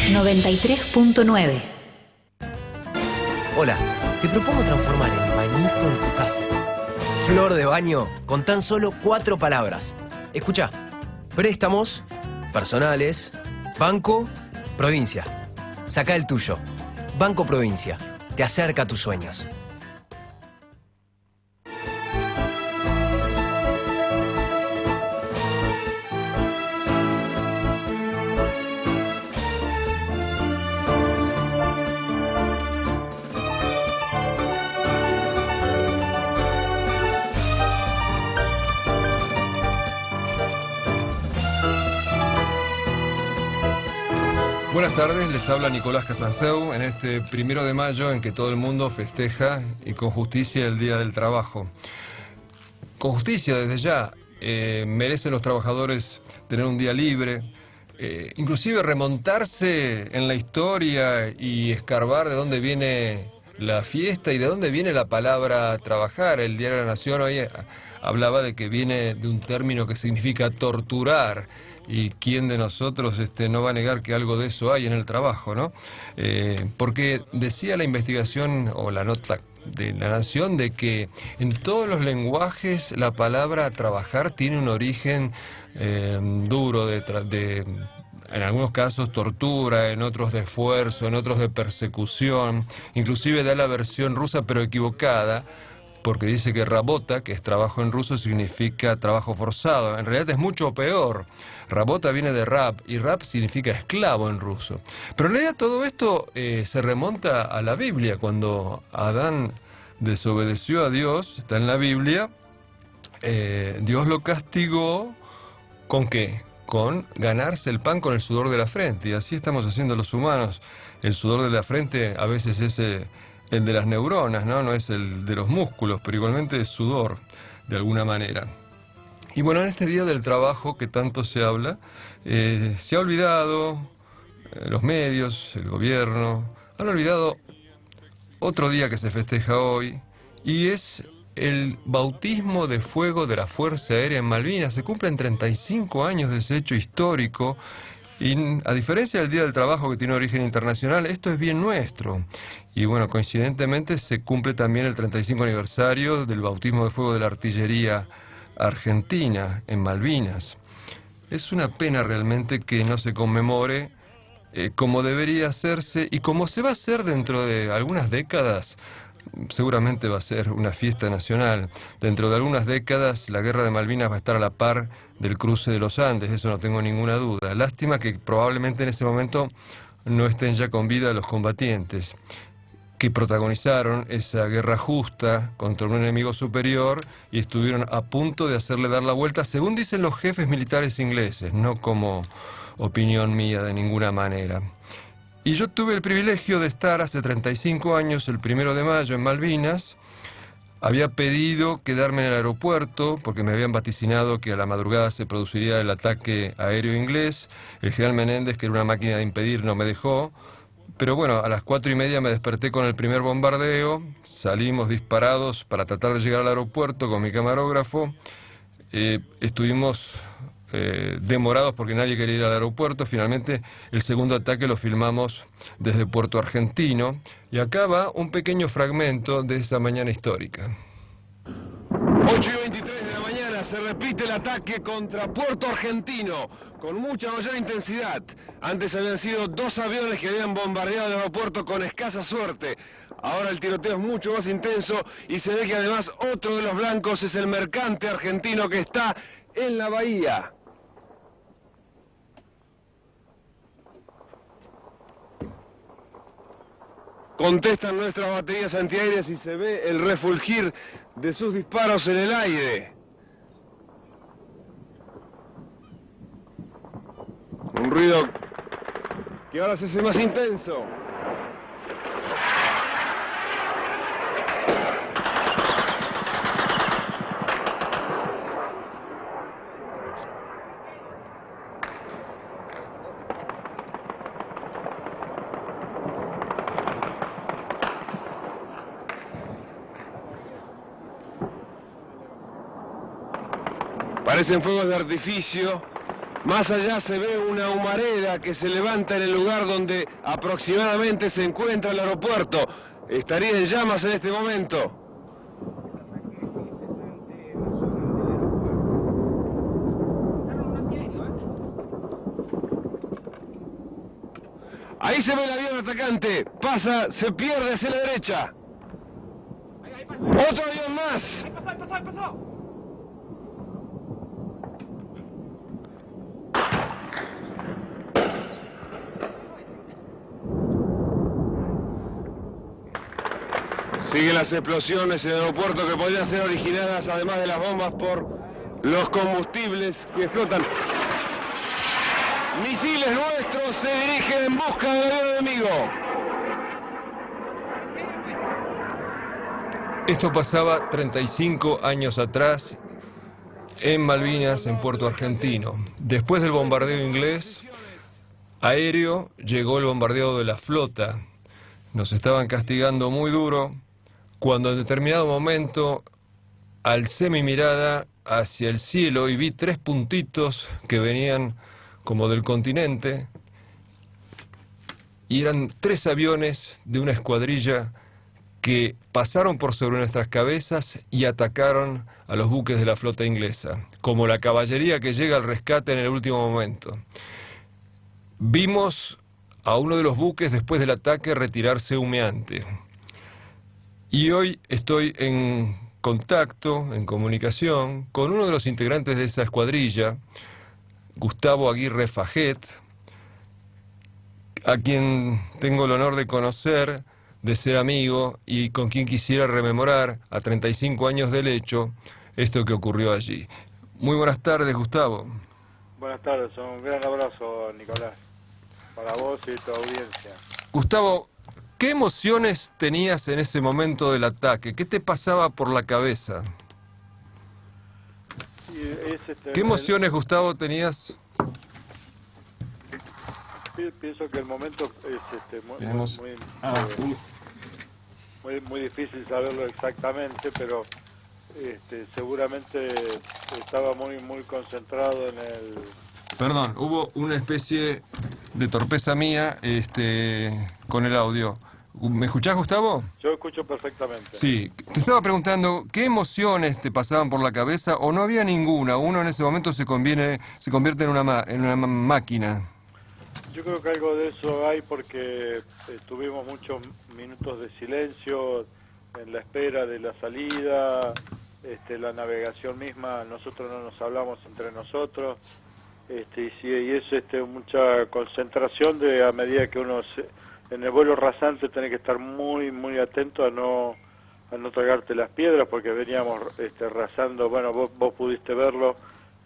93.9. Hola, te propongo transformar el bañito de tu casa. Flor de baño con tan solo 4 palabras. Escucha, préstamos, personales, banco, provincia. Saca el tuyo. Banco Provincia. Te acerca a tus sueños. Buenas tardes, les habla Nicolás Casanseu en este 1 de mayo en que todo el mundo festeja y con justicia el Día del Trabajo. Con justicia desde ya, merecen los trabajadores tener un día libre, inclusive remontarse en la historia y escarbar de dónde viene la fiesta y de dónde viene la palabra trabajar. El Diario de la Nación hoy hablaba de que viene de un término que significa torturar. Y quién de nosotros no va a negar que algo de eso hay en el trabajo, ¿no? Porque decía la investigación o la nota de La Nación de que en todos los lenguajes la palabra trabajar tiene un origen duro, en algunos casos tortura, en otros de esfuerzo, en otros de persecución. Inclusive da la versión rusa pero equivocada, porque dice que rabota, que es trabajo en ruso, significa trabajo forzado. En realidad es mucho peor. Rabota viene de rab, y rab significa esclavo en ruso. Pero en realidad todo esto se remonta a la Biblia. Cuando Adán desobedeció a Dios, está en la Biblia, Dios lo castigó, ¿con qué? Con ganarse el pan con el sudor de la frente. Y así estamos haciendo los humanos. El sudor de la frente a veces es el de las neuronas, ¿no? No es el de los músculos, pero igualmente es sudor, de alguna manera. Y bueno, en este Día del Trabajo que tanto se habla, se ha olvidado, los medios, el gobierno, han olvidado otro día que se festeja hoy, y es el bautismo de fuego de la Fuerza Aérea en Malvinas. Se cumplen 35 años de ese hecho histórico. Y a diferencia del Día del Trabajo, que tiene origen internacional, esto es bien nuestro. Y bueno, coincidentemente se cumple también el 35 aniversario del bautismo de fuego de la artillería argentina en Malvinas. Es una pena realmente que no se conmemore como debería hacerse y como se va a hacer dentro de algunas décadas. Seguramente va a ser una fiesta nacional. Dentro de algunas décadas la guerra de Malvinas va a estar a la par del cruce de los Andes, eso no tengo ninguna duda. Lástima que probablemente en ese momento no estén ya con vida los combatientes que protagonizaron esa guerra justa contra un enemigo superior y estuvieron a punto de hacerle dar la vuelta, según dicen los jefes militares ingleses, no como opinión mía de ninguna manera. Y yo tuve el privilegio de estar hace 35 años, el 1 de mayo, en Malvinas. Había pedido quedarme en el aeropuerto porque me habían vaticinado que a la madrugada se produciría el ataque aéreo inglés. El general Menéndez, que era una máquina de impedir, no me dejó. Pero bueno, a las 4:30 me desperté con el primer bombardeo. Salimos disparados para tratar de llegar al aeropuerto con mi camarógrafo. Estuvimos demorados porque nadie quería ir al aeropuerto. Finalmente el segundo ataque lo filmamos desde Puerto Argentino y acá va un pequeño fragmento de esa mañana histórica. 8:23 de la mañana se repite el ataque contra Puerto Argentino con mucha mayor intensidad. Antes habían sido 2 aviones que habían bombardeado el aeropuerto con escasa suerte. Ahora el tiroteo es mucho más intenso y se ve que además otro de los blancos es el mercante argentino que está en la bahía. Contestan nuestras baterías antiaéreas y se ve el refulgir de sus disparos en el aire. Un ruido que ahora se hace más intenso. Parecen fuegos de artificio, Más allá se ve una humareda que se levanta en el lugar donde aproximadamente se encuentra el aeropuerto. Estaría en llamas en este momento. Ahí se ve el avión atacante. Pasa, se pierde hacia la derecha. Otro avión más. Pasó. Siguen las explosiones en el aeropuerto que podrían ser originadas, además de las bombas, por los combustibles que explotan. Misiles nuestros se dirigen en busca del avión enemigo. Esto pasaba 35 años atrás en Malvinas, en Puerto Argentino. Después del bombardeo inglés aéreo, llegó el bombardeo de la flota. Nos estaban castigando muy duro, cuando en determinado momento alcé mi mirada hacia el cielo y vi 3 puntitos que venían como del continente, y eran 3 aviones de una escuadrilla que pasaron por sobre nuestras cabezas y atacaron a los buques de la flota inglesa, como la caballería que llega al rescate en el último momento. Vimos a uno de los buques después del ataque retirarse humeante. Y hoy estoy en contacto, en comunicación, con uno de los integrantes de esa escuadrilla, Gustavo Aguirre Faget, a quien tengo el honor de conocer, de ser amigo y con quien quisiera rememorar a 35 años del hecho esto que ocurrió allí. Muy buenas tardes, Gustavo. Buenas tardes, un gran abrazo, Nicolás, para vos y tu audiencia. Gustavo, ¿qué emociones tenías en ese momento del ataque? ¿Qué te pasaba por la cabeza? ¿Qué emociones, Gustavo, tenías? Pienso que el momento es muy difícil saberlo exactamente, pero seguramente estaba muy concentrado en el... Perdón, hubo una especie de torpeza mía con el audio. ¿Me escuchás, Gustavo? Yo escucho perfectamente. Sí, te estaba preguntando, ¿qué emociones te pasaban por la cabeza o no había ninguna? Uno en ese momento se convierte en una máquina. Yo creo que algo de eso hay porque tuvimos muchos minutos de silencio en la espera de la salida, la navegación misma, nosotros no nos hablamos entre nosotros, y es mucha concentración a medida que uno en el vuelo rasante tiene que estar muy atento a no tragarte las piedras, porque veníamos rasando, bueno, vos pudiste verlo,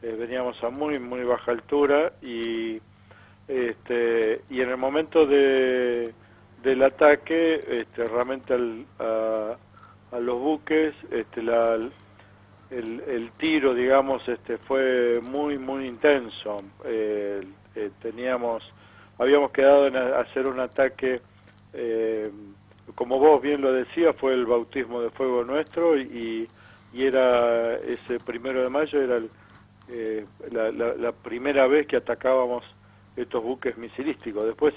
veníamos a muy baja altura y en el momento del ataque realmente a los buques el tiro, digamos, fue muy intenso. Habíamos quedado en hacer un ataque, como vos bien lo decías, fue el bautismo de fuego nuestro, y era ese 1 de mayo, era la primera vez que atacábamos estos buques misilísticos. Después,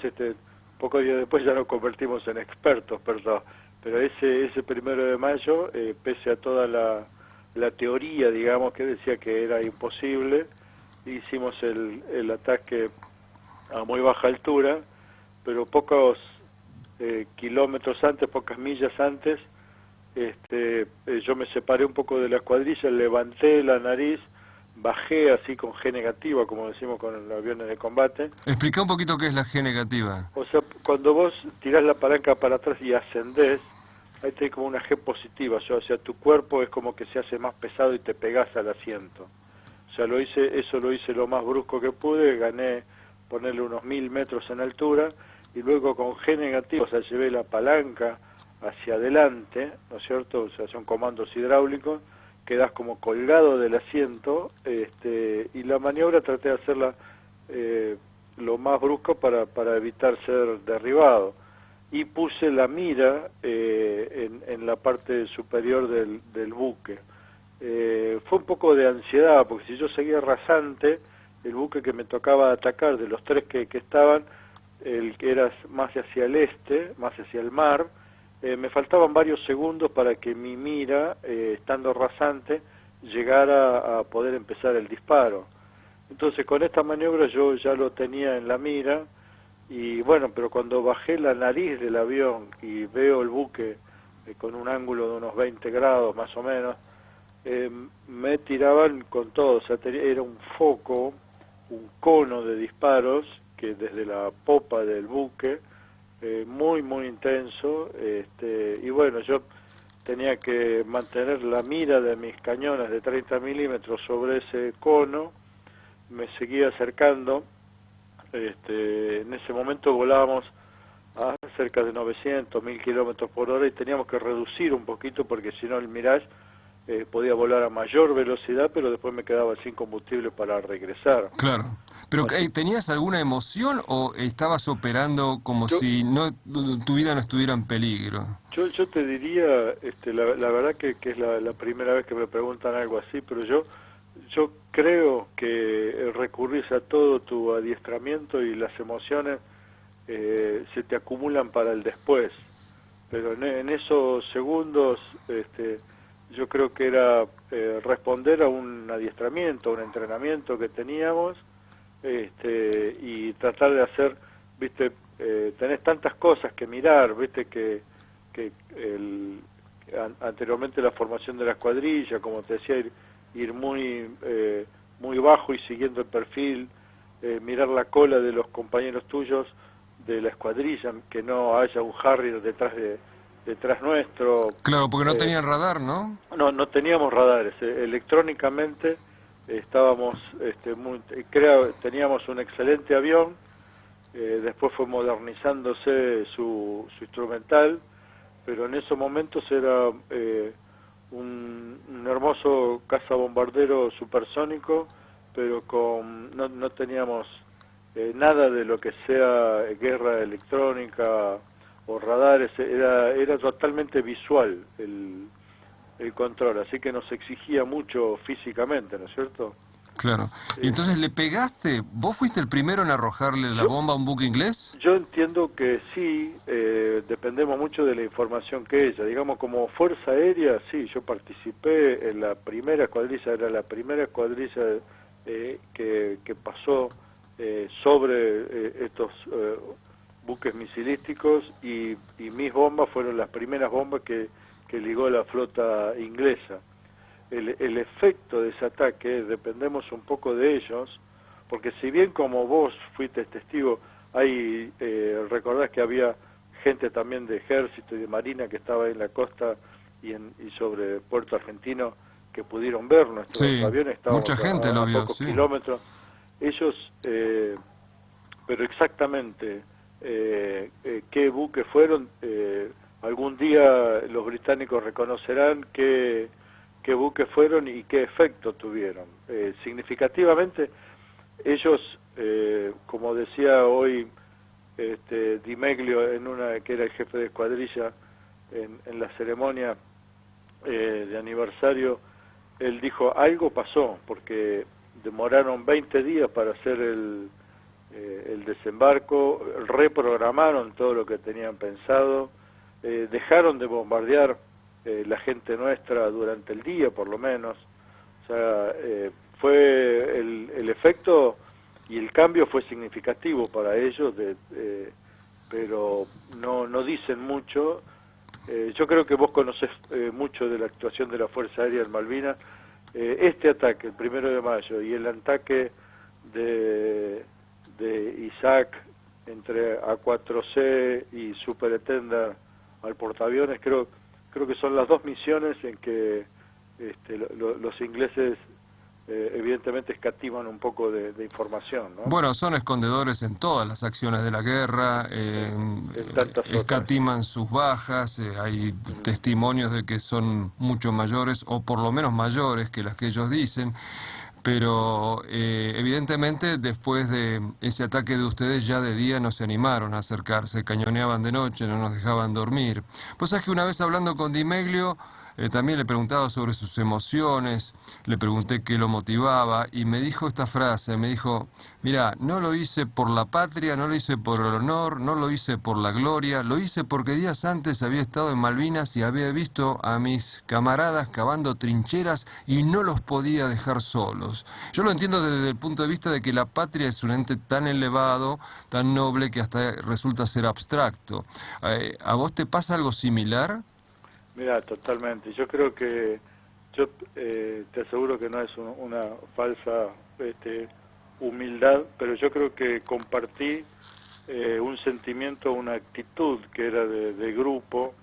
pocos días después ya nos convertimos en expertos, pero ese 1 de mayo, pese a toda la teoría, digamos, que decía que era imposible, hicimos el ataque a muy baja altura, pero pocos kilómetros antes, pocas millas antes, yo me separé un poco de la escuadrilla, levanté la nariz, bajé así con G negativa, como decimos con los aviones de combate. Explica un poquito qué es la G negativa. O sea, cuando vos tirás la palanca para atrás y ascendés, ahí tenés como una G positiva, o sea, tu cuerpo es como que se hace más pesado y te pegás al asiento. O sea, eso lo hice lo más brusco que pude, gané ponerle unos 1000 metros en altura, y luego con G negativa, o sea, llevé la palanca hacia adelante, ¿no es cierto? O sea, son comandos hidráulicos, quedás como colgado del asiento, y la maniobra traté de hacerla lo más brusco para evitar ser derribado. Y puse la mira en la parte superior del buque. Fue un poco de ansiedad, porque si yo seguía rasante, el buque que me tocaba atacar, de los 3 que estaban, el que era más hacia el este, más hacia el mar, me faltaban varios segundos para que mi mira, estando rasante, llegara a poder empezar el disparo. Entonces con esta maniobra yo ya lo tenía en la mira, y bueno, pero cuando bajé la nariz del avión y veo el buque con un ángulo de unos 20 grados más o menos, me tiraban con todo, o sea, era un foco, un cono de disparos que desde la popa del buque, muy intenso, y bueno, yo tenía que mantener la mira de mis cañones de 30 milímetros sobre ese cono, me seguía acercando, en ese momento volábamos a cerca de 900, 1000 kilómetros por hora y teníamos que reducir un poquito porque si no el Mirage podía volar a mayor velocidad, pero después me quedaba sin combustible para regresar. Claro. ¿Pero tenías alguna emoción o estabas operando como si no tu vida no estuviera en peligro? Yo te diría, la verdad que es la primera vez que me preguntan algo así, pero yo creo que recurrís a todo tu adiestramiento y las emociones se te acumulan para el después, pero en esos segundos yo creo que era responder a un adiestramiento, a un entrenamiento que teníamos, y tratar de hacer, viste, tenés tantas cosas que mirar, viste que anteriormente la formación de la escuadrilla, como te decía, ir muy bajo y siguiendo el perfil, mirar la cola de los compañeros tuyos de la escuadrilla, que no haya un Harrier detrás nuestro. Claro, porque no tenían radar, ¿no? No teníamos radares. Electrónicamente estábamos, teníamos un excelente avión, después fue modernizándose su instrumental, pero en esos momentos era un hermoso cazabombardero supersónico, pero no teníamos nada de lo que sea guerra electrónica o radares, era totalmente visual el control, así que nos exigía mucho físicamente, ¿no es cierto? Claro. ¿Y entonces le pegaste? ¿Vos fuiste el primero en arrojarle la bomba a un buque inglés? Yo entiendo que sí, dependemos mucho de la información que ella. Digamos, como Fuerza Aérea, sí, yo participé en la primera escuadrilla, era la primera escuadrilla que pasó sobre estos buques misilísticos y mis bombas fueron las primeras bombas que ligó la flota inglesa. El efecto de ese ataque, dependemos un poco de ellos, porque si bien como vos fuiste testigo, recordás que había gente también de ejército y de marina que estaba en la costa y sobre Puerto Argentino que pudieron ver nuestros aviones, estábamos mucha gente lo vio, pocos kilómetros. Ellos, pero exactamente qué buques fueron, algún día los británicos reconocerán qué buques fueron y qué efecto tuvieron. Significativamente, ellos, como decía hoy Di Meglio, que era el jefe de escuadrilla en la ceremonia de aniversario, él dijo, algo pasó, porque demoraron 20 días para hacer el desembarco, reprogramaron todo lo que tenían pensado, dejaron de bombardear la gente nuestra durante el día, por lo menos. O sea, fue el efecto y el cambio fue significativo para ellos, pero no dicen mucho. Yo creo que vos conocés mucho de la actuación de la Fuerza Aérea en Malvinas. Este ataque, el 1 de mayo, y el ataque de Isaac entre A4C y Superetenda al portaaviones, creo que son las dos misiones en que los ingleses evidentemente escatiman un poco de información, ¿no? Bueno, son escondedores en todas las acciones de la guerra, escatiman sus bajas, hay testimonios de que son mucho mayores, o por lo menos mayores que las que ellos dicen, pero evidentemente después de ese ataque de ustedes ya de día no se animaron a acercarse, cañoneaban de noche, no nos dejaban dormir. Pues es que una vez hablando con Di Meglio, También le preguntaba sobre sus emociones, le pregunté qué lo motivaba y me dijo esta frase, me dijo, mira, no lo hice por la patria, no lo hice por el honor, no lo hice por la gloria, lo hice porque días antes había estado en Malvinas y había visto a mis camaradas cavando trincheras y no los podía dejar solos. Yo lo entiendo desde el punto de vista de que la patria es un ente tan elevado, tan noble, que hasta resulta ser abstracto. ¿A vos te pasa algo similar? Mira, totalmente. Yo creo que, te aseguro que no es una falsa humildad, pero yo creo que compartí un sentimiento, una actitud que era de grupo,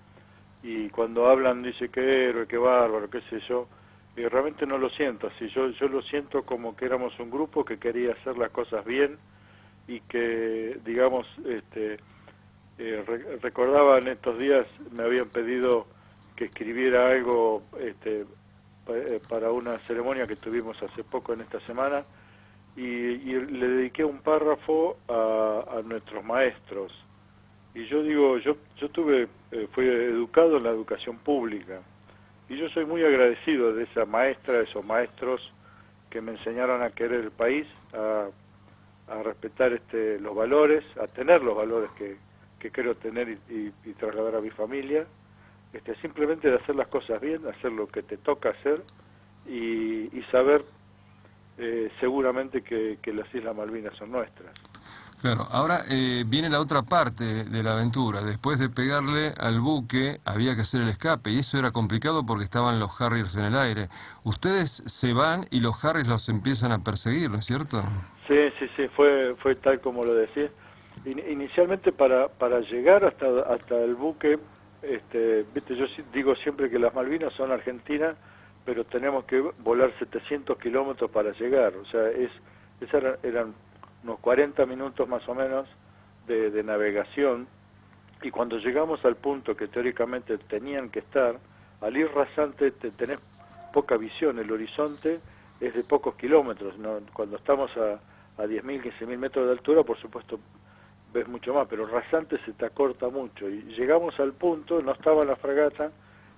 y cuando hablan dice qué héroe, qué bárbaro, qué sé yo, y realmente no lo siento así. Yo lo siento como que éramos un grupo que quería hacer las cosas bien y que, digamos, recordaba en estos días, me habían pedido que escribiera algo para una ceremonia que tuvimos hace poco en esta semana, y le dediqué un párrafo a nuestros maestros. Y yo digo, yo fui educado en la educación pública, y yo soy muy agradecido de esa maestra, de esos maestros que me enseñaron a querer el país, a respetar los valores, a tener los valores que quiero tener y trasladar a mi familia, simplemente de hacer las cosas bien, hacer lo que te toca hacer y saber seguramente que las Islas Malvinas son nuestras. Claro, ahora viene la otra parte de la aventura. Después de pegarle al buque había que hacer el escape y eso era complicado porque estaban los Harriers en el aire. Ustedes se van y los Harriers los empiezan a perseguir, ¿no es cierto? Sí, fue tal como lo decís. Inicialmente para llegar hasta el buque, viste, yo digo siempre que las Malvinas son Argentina, pero tenemos que volar 700 kilómetros para llegar. O sea, eran unos 40 minutos más o menos de navegación, y cuando llegamos al punto que teóricamente tenían que estar, al ir rasante tenés poca visión, el horizonte es de pocos kilómetros, ¿no? Cuando estamos a 10.000, 15.000 metros de altura, por supuesto ves mucho más, pero rasante se te acorta mucho, y llegamos al punto, no estaba la fragata,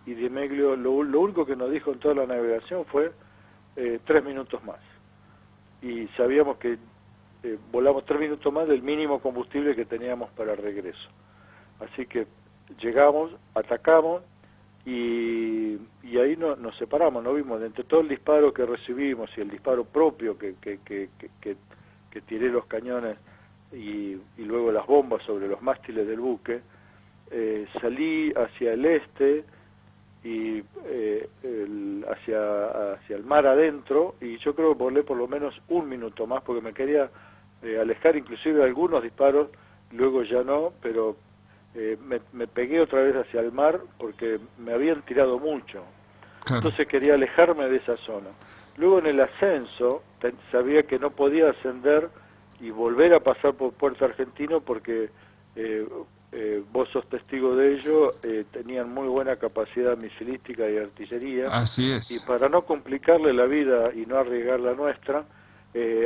y Di Meglio lo único que nos dijo en toda la navegación fue 3 minutos más, y sabíamos que volamos 3 minutos más del mínimo combustible que teníamos para el regreso. Así que llegamos, atacamos, y ahí nos separamos, no vimos, entre todo el disparo que recibimos y el disparo propio que tiré los cañones y luego las bombas sobre los mástiles del buque, salí hacia el este y hacia el mar adentro, y yo creo que volé por lo menos 1 minuto más porque me quería alejar inclusive de algunos disparos, luego ya no, pero me pegué otra vez hacia el mar porque me habían tirado mucho. Claro. Entonces quería alejarme de esa zona. Luego en el ascenso sabía que no podía ascender y volver a pasar por Puerto Argentino porque vos sos testigo de ello, tenían muy buena capacidad misilística y artillería. Así es. Y para no complicarle la vida y no arriesgar la nuestra,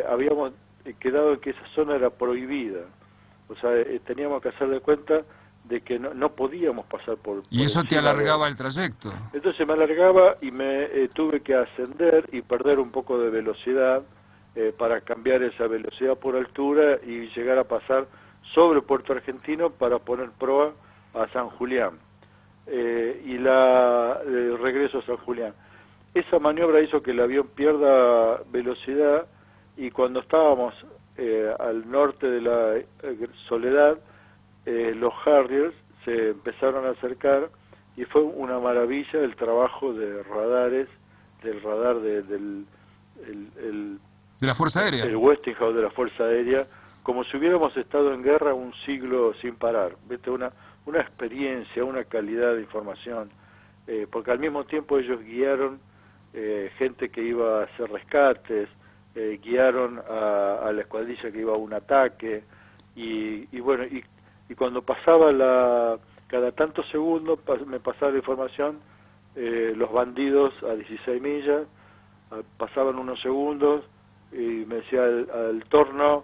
habíamos quedado en que esa zona era prohibida. O sea, teníamos que hacer de cuenta de que no podíamos pasar por... Y eso te alargaba el trayecto. Entonces me alargaba y me tuve que ascender y perder un poco de velocidad para cambiar esa velocidad por altura y llegar a pasar sobre Puerto Argentino para poner proa a San Julián y el regreso a San Julián. Esa maniobra hizo que el avión pierda velocidad, y cuando estábamos al norte de la Soledad, los Harriers se empezaron a acercar y fue una maravilla el trabajo de radares, del radar de la Fuerza Aérea. El Westinghouse de la Fuerza Aérea, como si hubiéramos estado en guerra un siglo sin parar. ¿Viste? Una experiencia, una calidad de información, porque al mismo tiempo ellos guiaron gente que iba a hacer rescates, guiaron a la escuadrilla que iba a un ataque, y bueno, y cuando pasaba cada tantos segundos me pasaba la información, los bandidos a 16 millas, pasaban unos segundos y me decía al Torno,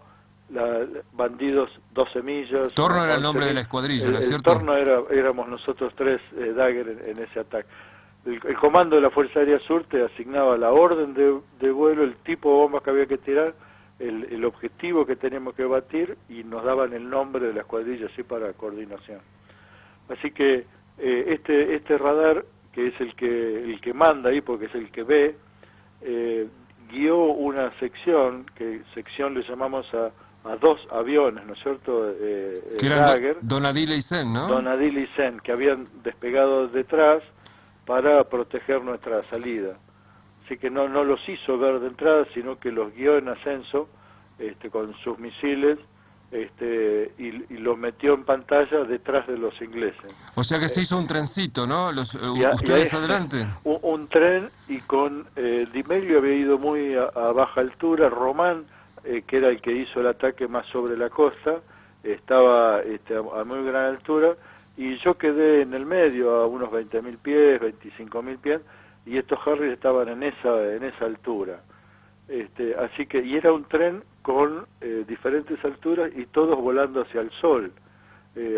bandidos 12 millas. Torno era el nombre de la escuadrilla, ¿no es cierto? El Torno éramos nosotros tres, Dagger, en ese ataque. el comando de la Fuerza Aérea Sur te asignaba la orden de vuelo, el tipo de bombas que había que tirar, el objetivo que teníamos que batir, y nos daban el nombre de la escuadrilla así para coordinación. Así que este radar, que es el que manda ahí porque es el que ve, guió una sección, que sección le llamamos a 2 aviones, ¿no es cierto? Que eran Dagger, Donadile y Sen, ¿no? Donadille y Sen, que habían despegado detrás para proteger nuestra salida. Así que no los hizo ver de entrada, sino que los guió en ascenso con sus misiles, y los metió en pantalla detrás de los ingleses. O sea que se hizo un trencito, ¿no? Ustedes adelante. Un tren, y con Di Meglio había ido muy a baja altura. Román, que era el que hizo el ataque más sobre la costa, estaba a muy gran altura, y yo quedé en el medio, a unos 20.000 pies, 25.000 pies, y estos Harriers estaban en esa altura. Así que, y era un tren con diferentes alturas y todos volando hacia el sol.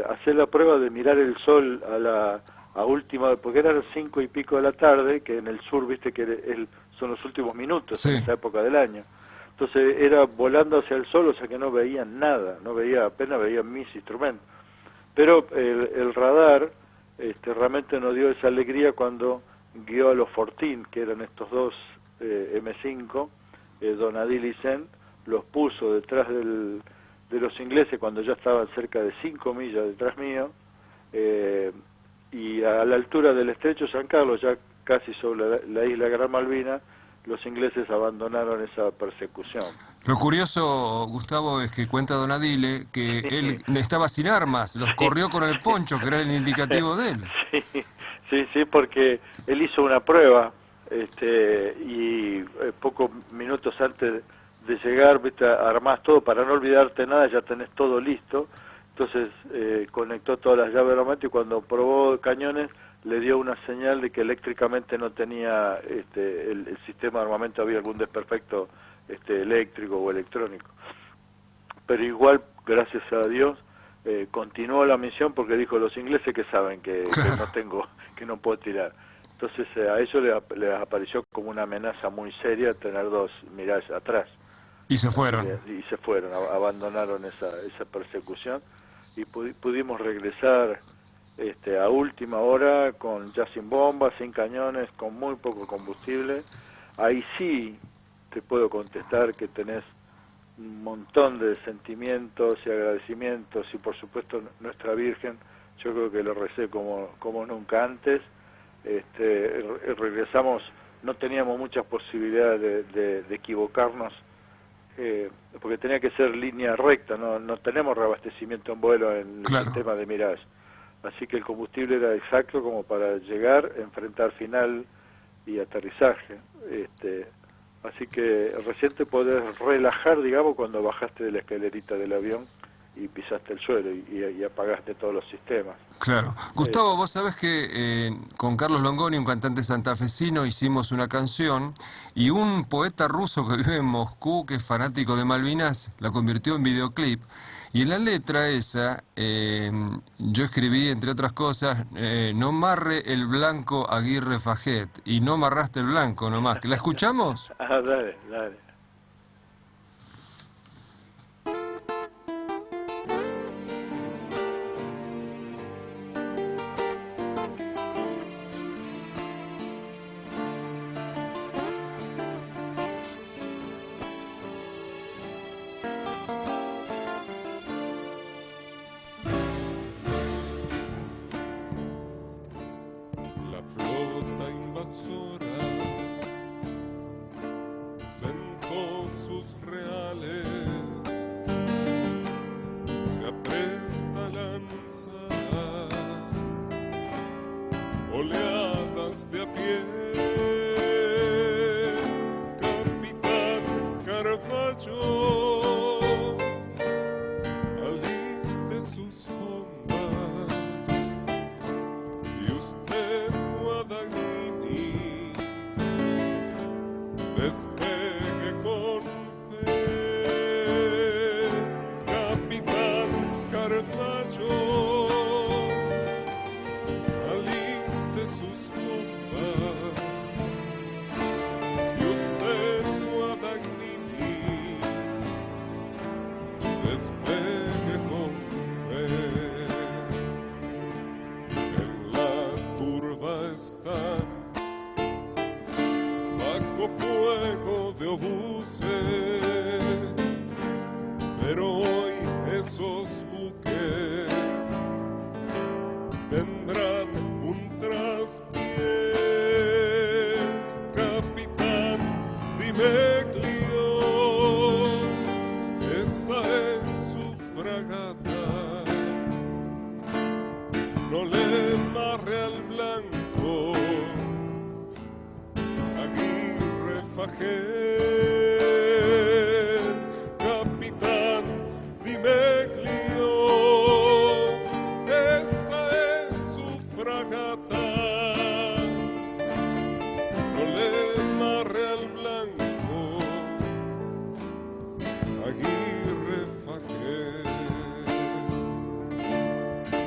Hacer la prueba de mirar el sol a última, porque eran 5 y pico de la tarde, que en el sur, viste que son los últimos minutos, sí, en esa época del año. Entonces era volando hacia el sol, o sea que no veían nada, apenas veían mis instrumentos. Pero el radar realmente nos dio esa alegría cuando guió a los Fortín, que eran estos 2 M5, Donadille y Sen, los puso detrás de los ingleses cuando ya estaban cerca de 5 millas detrás mío, y a la altura del estrecho San Carlos, ya casi sobre la isla Gran Malvina, los ingleses abandonaron esa persecución. Lo curioso, Gustavo, es que cuenta Donadille que él estaba sin armas, los corrió con el poncho, que era el indicativo de él. Sí, porque él hizo una prueba, y pocos minutos antes de llegar, viste, armás todo para no olvidarte nada, ya tenés todo listo. Entonces conectó todas las llaves del armamento, y cuando probó cañones le dio una señal de que eléctricamente no tenía el sistema de armamento, había algún desperfecto eléctrico o electrónico. Pero igual, gracias a Dios, continuó la misión, porque dijo, los ingleses que saben que no puedo tirar. Entonces a ellos les apareció como una amenaza muy seria tener 2 Mirage atrás. Y se fueron. Y se fueron, abandonaron esa persecución, y pudimos regresar a última hora, ya sin bombas, sin cañones, con muy poco combustible. Ahí sí te puedo contestar que tenés un montón de sentimientos y agradecimientos, y por supuesto nuestra Virgen, yo creo que lo recé como nunca antes. Regresamos, no teníamos muchas posibilidades de equivocarnos, porque tenía que ser línea recta, no tenemos reabastecimiento en vuelo en el sistema de Mirage, así que el combustible era exacto como para llegar, enfrentar final y aterrizaje. Así que recién te podés relajar, digamos, cuando bajaste de la escalerita del avión y pisaste el suelo y apagaste todos los sistemas. Claro. Gustavo, vos sabés que con Carlos Longoni, un cantante santafesino, hicimos una canción, y un poeta ruso que vive en Moscú, que es fanático de Malvinas, la convirtió en videoclip. Y en la letra esa, yo escribí, entre otras cosas, no marre el blanco Aguirre Fajet, y no marraste el blanco nomás. ¿La escuchamos? Dale. La flota invasora se no le marre al blanco. Aguirre Fajer, capitán Dimeglio, esa es su fragata. No le marre al blanco, Aguirre Fajer.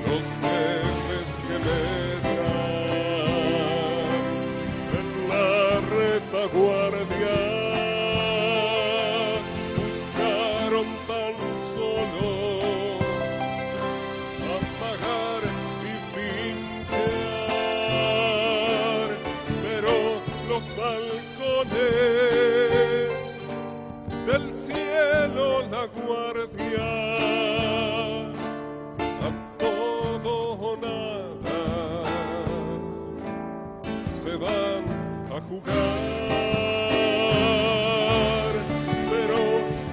Los jefes que medran en la retaguardia buscaron tan solo amagar y fintear, pero los halcones del cielo la guardia a todo o nada se van a jugar, pero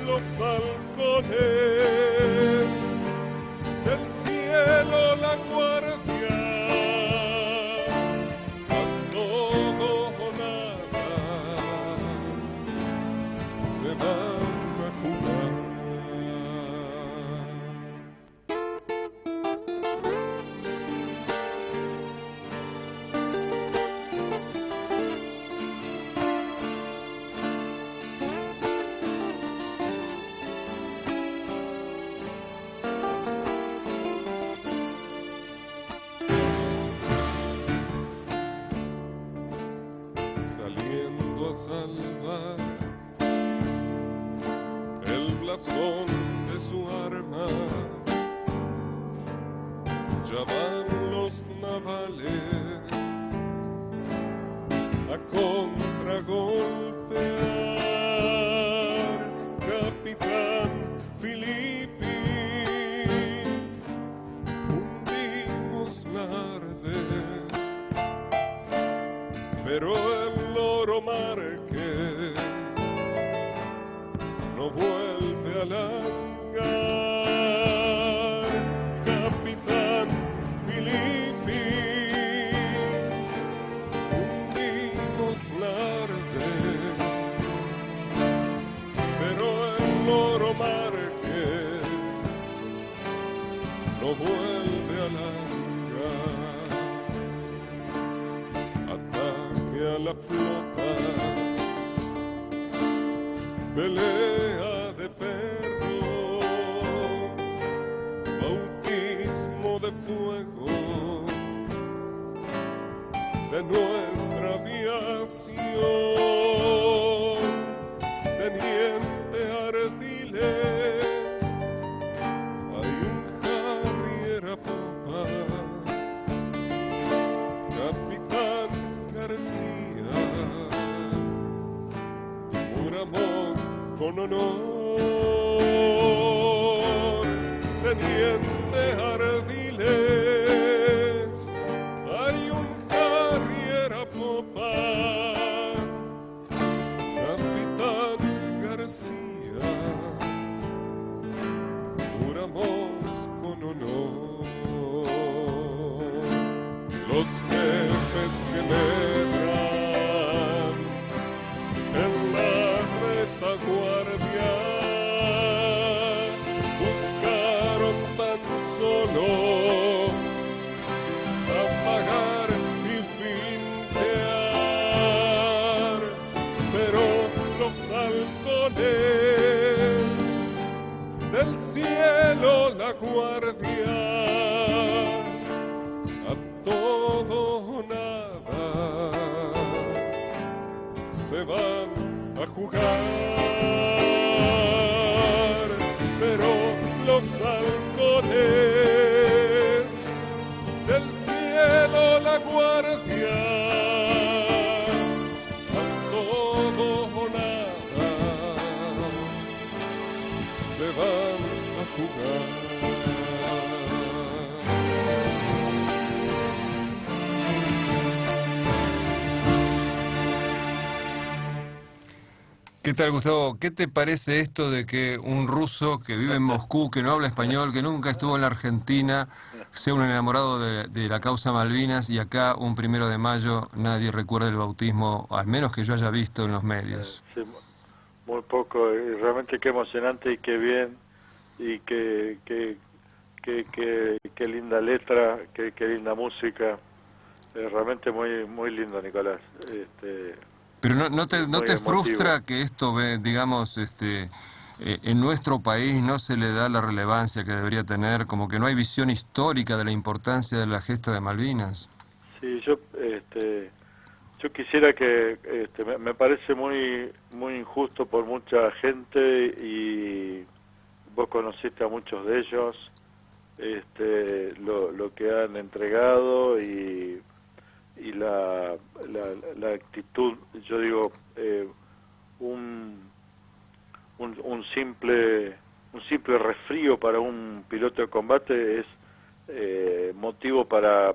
los halcones del cielo la guardia a todo o nada se van a jugar. Saliendo a salvar el blasón de su arma, ya van los navales a contragolpear. Capitán Filippi, hundimos la Arden, pero el loro Márquez no vuelve al hangar. Capitán Filippi, hundimos la Arden, pero el loro Márquez no vuelve al hangar. Ataque a la flota, pelea de perros, bautismo de fuego de nuestra aviación. Teniente Ardiles, hay un Harrier a popa. Capitán García, juramos con honor. Teniente Ardiles, hay un Harrier a popa. Capitán García, juramos con honor. Los jefes que medran en la retaguardia buscaron tan solo apagar y fintear, pero los halcones del cielo la guardia a todo o nada se van a jugar, pero los halcones del cielo la guardia a todo o nada se van a jugar. ¿Qué tal, Gustavo? ¿Qué te parece esto de que un ruso que vive en Moscú, que no habla español, que nunca estuvo en la Argentina, sea un enamorado de la causa Malvinas y acá un 1 de mayo nadie recuerda el bautismo, al menos que yo haya visto en los medios. Sí, muy poco, y realmente qué emocionante y qué bien, y qué linda letra, qué linda música, realmente muy lindo, Nicolás. Pero no te emotivo. frustra que esto, digamos, en nuestro país no se le da la relevancia que debería tener, como que no hay visión histórica de la importancia de la gesta de Malvinas? Sí, yo quisiera que, me parece muy injusto por mucha gente, y vos conociste a muchos de ellos, lo que han entregado y la actitud. Yo digo, un simple resfrío para un piloto de combate es motivo para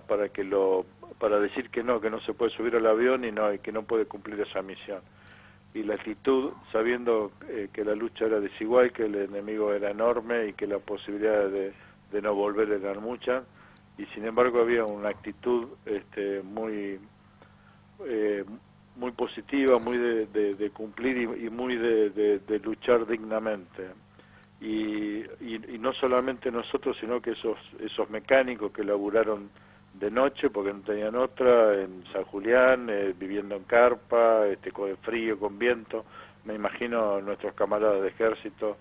decir que no se puede subir al avión y que no puede cumplir esa misión. Y la actitud, sabiendo que la lucha era desigual, que el enemigo era enorme y que las posibilidades de no volver eran muchas, y sin embargo había una actitud muy positiva, muy de cumplir y muy de luchar dignamente. Y no solamente nosotros, sino que esos mecánicos que laburaron de noche porque no tenían otra, en San Julián, viviendo en carpa, con frío, con viento. Me imagino nuestros camaradas de ejército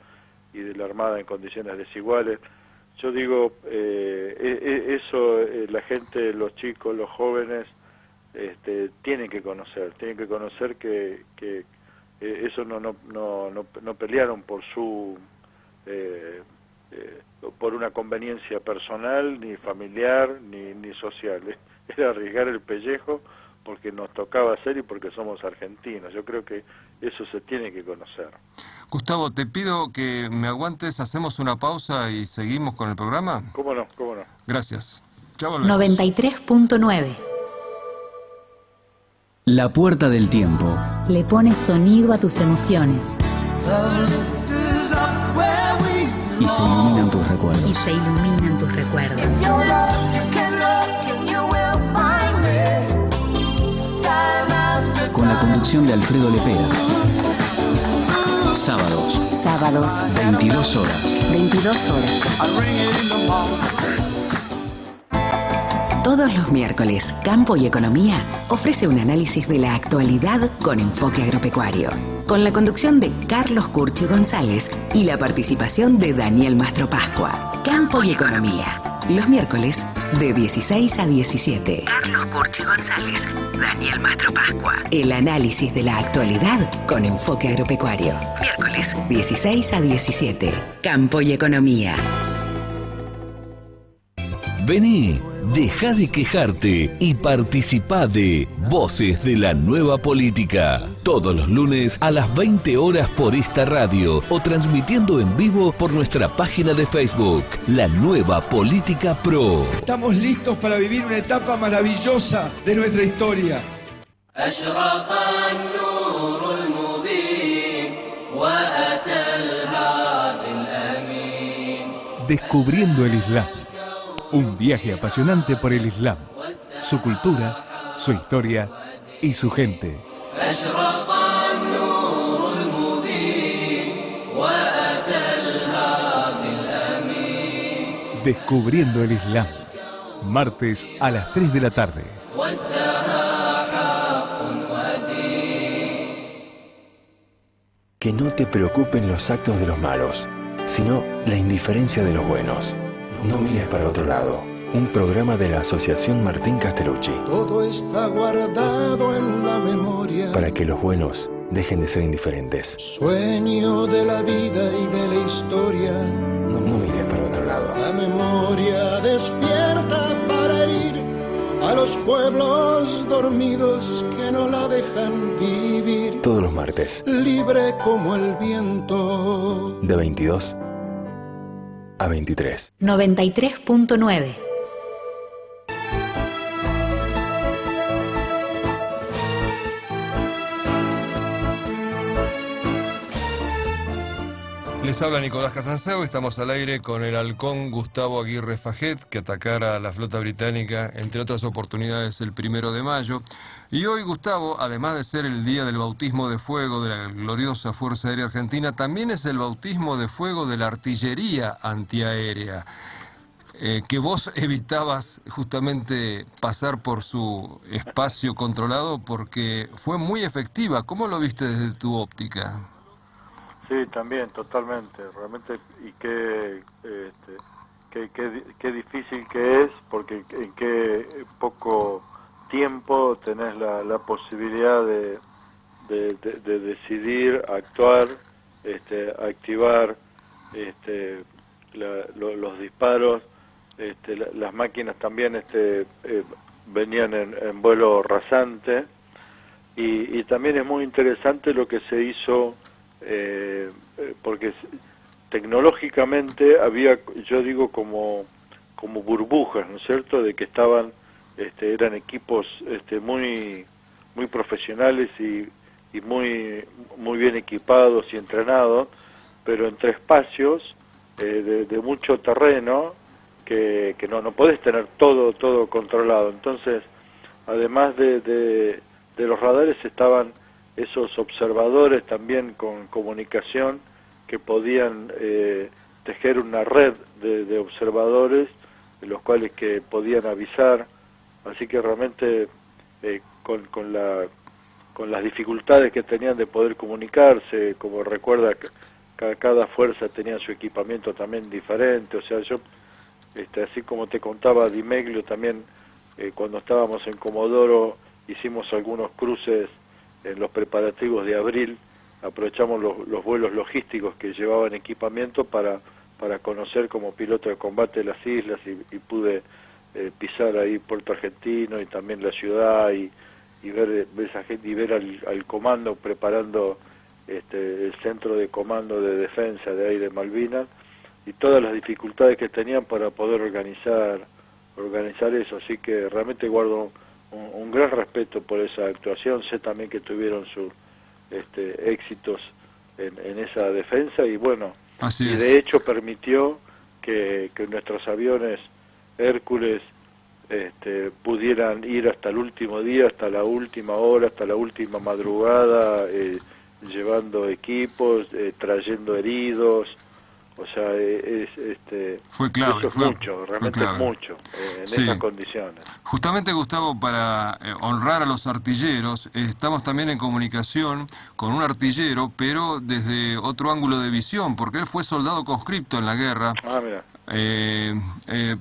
y de la Armada en condiciones desiguales. Yo digo, eso la gente, los chicos, los jóvenes, tienen que conocer que eso no pelearon por por una conveniencia personal, ni familiar, ni social. Era arriesgar el pellejo porque nos tocaba hacer y porque somos argentinos. Yo creo que eso se tiene que conocer. Gustavo, te pido que me aguantes, hacemos una pausa y seguimos con el programa. ¿Cómo no? Gracias. Ya volvemos. 93.9. La Puerta del Tiempo. Le pone sonido a tus emociones. Y se iluminan tus recuerdos. Y se iluminan tus recuerdos. Con la conducción de Alfredo Lepera. Sábados, 22 horas. 22 horas. Todos los miércoles, Campo y Economía ofrece un análisis de la actualidad con enfoque agropecuario, con la conducción de Carlos Curchi González y la participación de Daniel Mastro Pascua. Campo y Economía, los miércoles de 16 a 17. Carlos Curchi González, Daniel Mastro Pascua. El análisis de la actualidad con enfoque agropecuario. Miércoles 16 a 17. Campo y Economía. Vení, deja de quejarte y participá de Voces de la Nueva Política. Todos los lunes a las 20 horas por esta radio o transmitiendo en vivo por nuestra página de Facebook, La Nueva Política Pro. Estamos listos para vivir una etapa maravillosa de nuestra historia. Descubriendo el Islam. Un viaje apasionante por el Islam, su cultura, su historia y su gente. Descubriendo el Islam, martes a las 3 de la tarde. Que no te preocupen los actos de los malos, sino la indiferencia de los buenos. No mires para otro lado. Un programa de la Asociación Martín Castellucci. Todo está guardado en la memoria. Para que los buenos dejen de ser indiferentes. Sueño de la vida y de la historia. No mires para otro lado. La memoria despierta para herir a los pueblos dormidos que no la dejan vivir. Todos los martes. Libre como el viento. De 22 a 23. 93.9. Les habla Nicolás Casanseu, estamos al aire con el halcón Gustavo Aguirre Faget, que atacara a la flota británica, entre otras oportunidades, el 1 de mayo. Y hoy, Gustavo, además de ser el día del bautismo de fuego de la gloriosa Fuerza Aérea Argentina, también es el bautismo de fuego de la artillería antiaérea, que vos evitabas justamente pasar por su espacio controlado porque fue muy efectiva. ¿Cómo lo viste desde tu óptica? Sí, también, totalmente, realmente, y qué difícil que es, porque en qué poco tiempo tenés la posibilidad de decidir, actuar, activar los disparos. Las máquinas también venían en vuelo rasante, y también es muy interesante lo que se hizo, porque tecnológicamente había, yo digo, como burbujas, ¿no es cierto?, de que estaban, eran equipos muy profesionales y muy bien equipados y entrenados, pero entre espacios de mucho terreno que no podés tener todo controlado. Entonces, además de los radares, estaban esos observadores también con comunicación que podían tejer una red de observadores, de los cuales que podían avisar. Así que realmente con las dificultades que tenían de poder comunicarse, como recuerda, cada fuerza tenía su equipamiento también diferente. O sea, yo, así como te contaba Di Meglio, también cuando estábamos en Comodoro hicimos algunos cruces en los preparativos de abril, aprovechamos los vuelos logísticos que llevaban equipamiento para conocer como piloto de combate las islas, y pude pisar ahí Puerto Argentino y también la ciudad, y ver esa gente, y ver al comando preparando el centro de comando de defensa de ahí de Malvinas, y todas las dificultades que tenían para poder organizar eso. Así que realmente guardo un gran respeto por esa actuación. Sé también que tuvieron sus éxitos en esa defensa, y bueno, y de hecho permitió que nuestros aviones Hércules pudieran ir hasta el último día, hasta la última hora, hasta la última madrugada, llevando equipos, trayendo heridos. O sea, fue clave, eso es mucho, realmente es mucho en esas condiciones. Justamente, Gustavo, para honrar a los artilleros, estamos también en comunicación con un artillero, pero desde otro ángulo de visión, porque él fue soldado conscripto en la guerra. Ah, mira.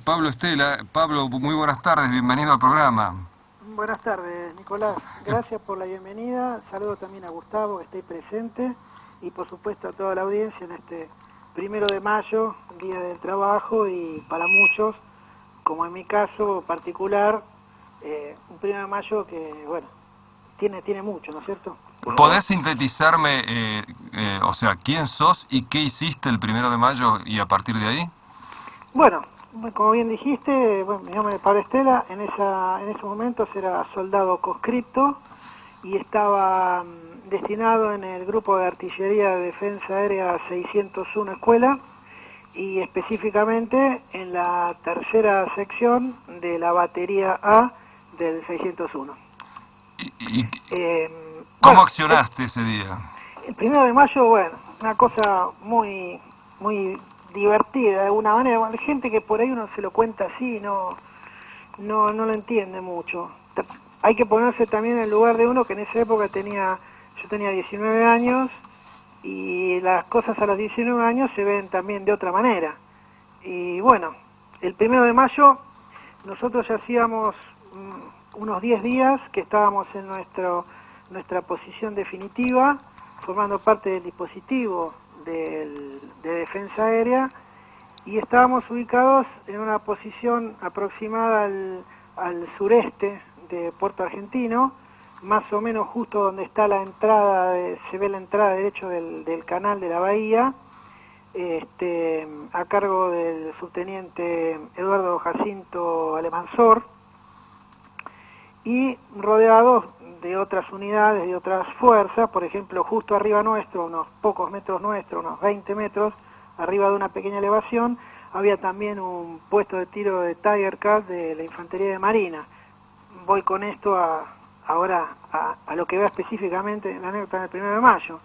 Pablo Estela. Pablo, muy buenas tardes, bienvenido al programa. Buenas tardes, Nicolás. Gracias por la bienvenida. Saludo también a Gustavo, que esté presente, y por supuesto a toda la audiencia en este 1 de mayo, Día del Trabajo, y para muchos, como en mi caso particular, un 1 de mayo que, bueno, tiene mucho, ¿no es cierto? ¿Podés sintetizarme, o sea, quién sos y qué hiciste el 1 de mayo y a partir de ahí? Bueno, como bien dijiste, bueno, mi nombre es Pablo Estela. En esos momentos era soldado conscripto y estaba destinado en el Grupo de Artillería de Defensa Aérea 601 Escuela, y específicamente en la tercera sección de la batería A del 601. ¿Cómo accionaste ese día? El 1 de mayo, bueno, una cosa muy divertida de alguna manera. Bueno, hay gente que por ahí uno se lo cuenta así, no lo entiende mucho. Hay que ponerse también en el lugar de uno, que en esa época yo tenía 19 años, y las cosas a los 19 años se ven también de otra manera. Y bueno, el 1 de mayo nosotros ya hacíamos unos 10 días que estábamos en nuestra posición definitiva, formando parte del dispositivo de defensa aérea, y estábamos ubicados en una posición aproximada al sureste de Puerto Argentino, más o menos justo donde está la entrada, se ve la entrada derecho del canal de la bahía, a cargo del subteniente Eduardo Jacinto Alemansor, y rodeados de otras unidades, de otras fuerzas. Por ejemplo, justo arriba nuestro, unos pocos metros nuestros, unos 20 metros, arriba de una pequeña elevación, había también un puesto de tiro de Tiger Cat de la Infantería de Marina. Voy con esto ahora a lo que veo específicamente en la anécdota del 1 de mayo.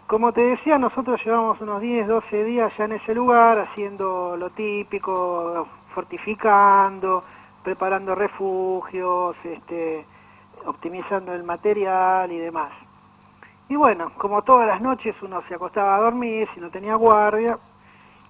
Como te decía, nosotros llevamos unos 10, 12 días ya en ese lugar, haciendo lo típico, fortificando, preparando refugios, optimizando el material y demás. Y bueno, como todas las noches uno se acostaba a dormir, si no tenía guardia,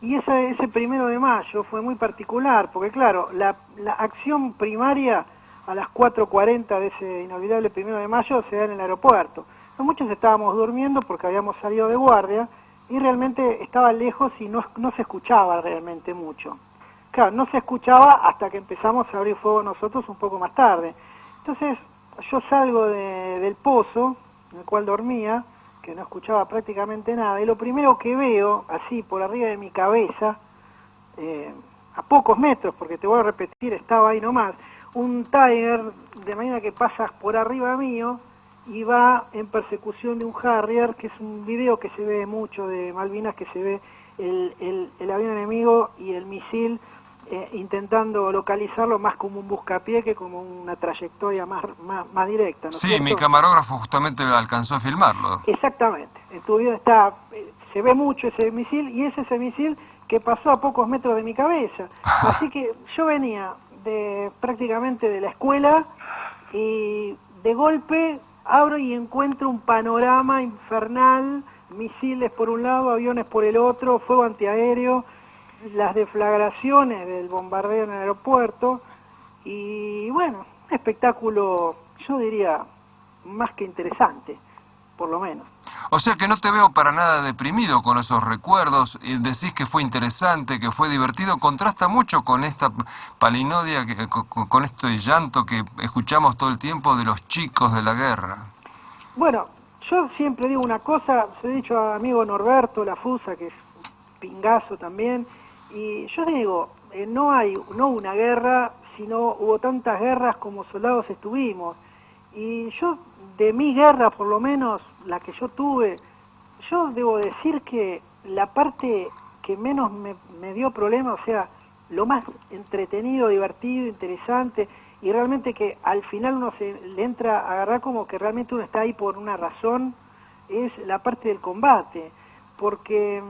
y ese 1 de mayo fue muy particular, porque claro, la acción primaria a las 4:40 de ese inolvidable 1 de mayo se da en el aeropuerto. Muchos estábamos durmiendo porque habíamos salido de guardia y realmente estaba lejos y no se escuchaba realmente mucho. Claro, no se escuchaba hasta que empezamos a abrir fuego nosotros un poco más tarde. Entonces yo salgo del pozo en el cual dormía, que no escuchaba prácticamente nada, y lo primero que veo, así por arriba de mi cabeza, a pocos metros, porque te voy a repetir, estaba ahí nomás, un Tiger, de manera que pasa por arriba mío y va en persecución de un Harrier, que es un video que se ve mucho de Malvinas, que se ve el avión enemigo y el misil intentando localizarlo más como un buscapié que como una trayectoria más directa, ¿no es cierto? Mi camarógrafo justamente alcanzó a filmarlo. Exactamente, en tu video se ve mucho ese misil, y es ese misil que pasó a pocos metros de mi cabeza. Así que yo venía prácticamente de la escuela y de golpe abro y encuentro un panorama infernal, misiles por un lado, aviones por el otro, fuego antiaéreo, las deflagraciones del bombardeo en el aeropuerto, y bueno, un espectáculo, yo diría, más que interesante, por lo menos. O sea que no te veo para nada deprimido con esos recuerdos, y decís que fue interesante, que fue divertido, contrasta mucho con esta palinodia, con este llanto que escuchamos todo el tiempo de los chicos de la guerra. Bueno, yo siempre digo una cosa, se he dicho a amigo Norberto Lafusa, que es pingazo también, y yo digo, no una guerra, sino hubo tantas guerras como soldados estuvimos, y yo, de mi guerra por lo menos, la que yo tuve, yo debo decir que la parte que menos me dio problema, o sea, lo más entretenido, divertido, interesante, y realmente que al final uno le entra a agarrar como que realmente uno está ahí por una razón, es la parte del combate, porque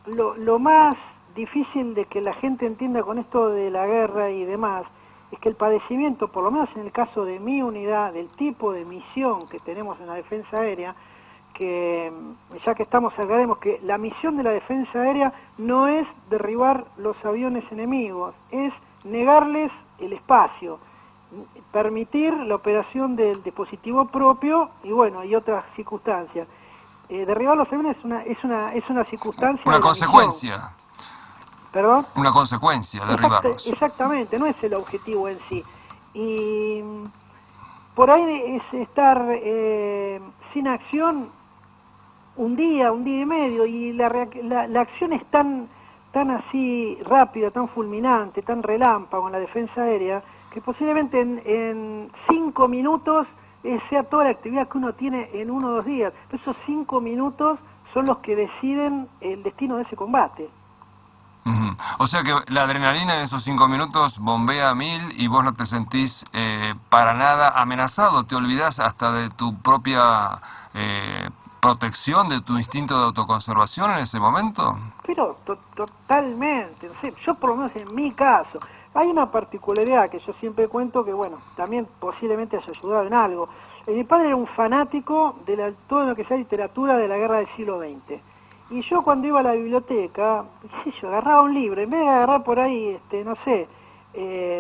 lo más difícil de que la gente entienda con esto de la guerra y demás, es que el padecimiento, por lo menos en el caso de mi unidad, del tipo de misión que tenemos en la defensa aérea, que ya que estamos aclaremos que la misión de la defensa aérea no es derribar los aviones enemigos, es negarles el espacio, permitir la operación del dispositivo propio y bueno, y otras circunstancias. Derribar los aviones es una circunstancia. Una consecuencia. Misión. ¿Perdón? Una consecuencia, derribarlos. Exactamente, no es el objetivo en sí. Y por ahí es estar sin acción un día y medio, y la acción es tan así rápida, tan fulminante, tan relámpago en la defensa aérea, que posiblemente en 5 minutos sea toda la actividad que uno tiene en 1 o 2 días. Pero esos 5 minutos son los que deciden el destino de ese combate. O sea que la adrenalina en esos 5 minutos bombea a 1000 y vos no te sentís para nada amenazado, te olvidás hasta de tu propia protección, de tu instinto de autoconservación en ese momento. Pero totalmente, no sé, yo por lo menos en mi caso, hay una particularidad que yo siempre cuento que bueno, también posiblemente haya ayudado en algo. Mi padre era un fanático de todo lo que sea literatura de la guerra del siglo XX. Y yo cuando iba a la biblioteca, agarraba un libro, en vez de agarrar por ahí, no sé,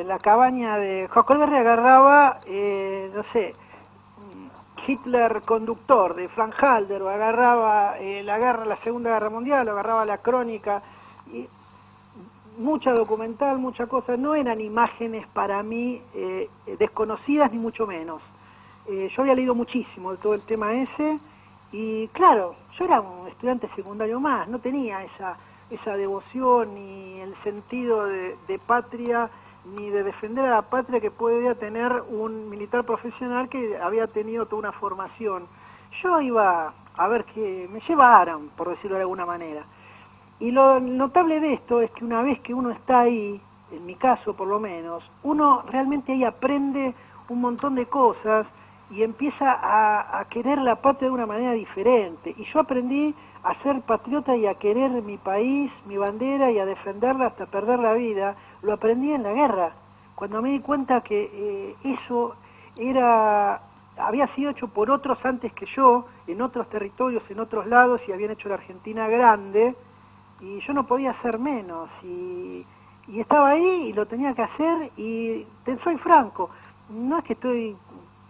la cabaña de Huckleberry, agarraba, no sé, Hitler conductor de Frank Halder, o agarraba la Segunda Guerra Mundial, o agarraba la crónica, y mucha documental, mucha cosa, no eran imágenes para mí desconocidas ni mucho menos. Yo había leído muchísimo de todo el tema ese, y claro, yo era un estudiante secundario más, no tenía esa devoción ni el sentido de patria ni de defender a la patria que podía tener un militar profesional que había tenido toda una formación. Yo iba a ver que me llevaran, por decirlo de alguna manera. Y lo notable de esto es que una vez que uno está ahí, en mi caso por lo menos, uno realmente ahí aprende un montón de cosas y empieza a querer la patria de una manera diferente. Y yo aprendí a ser patriota y a querer mi país, mi bandera y a defenderla hasta perder la vida. Lo aprendí en la guerra, cuando me di cuenta que eso había sido hecho por otros antes que yo, en otros territorios, en otros lados, y habían hecho la Argentina grande, y yo no podía hacer menos, y estaba ahí y lo tenía que hacer, y te soy franco, no es que estoy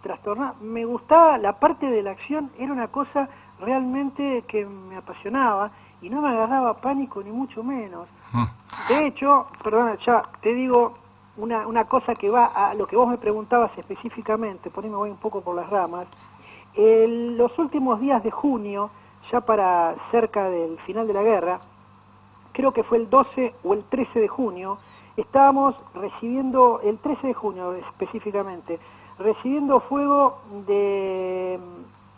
trastornado, me gustaba la parte de la acción, era una cosa realmente que me apasionaba, y no me agarraba pánico ni mucho menos. De hecho, perdona, ya te digo una cosa que va a lo que vos me preguntabas específicamente, por ahí me voy un poco por las ramas. Los últimos días de junio, ya para cerca del final de la guerra, creo que fue el 12 o el 13 de junio, estábamos recibiendo, el 13 de junio específicamente, recibiendo fuego de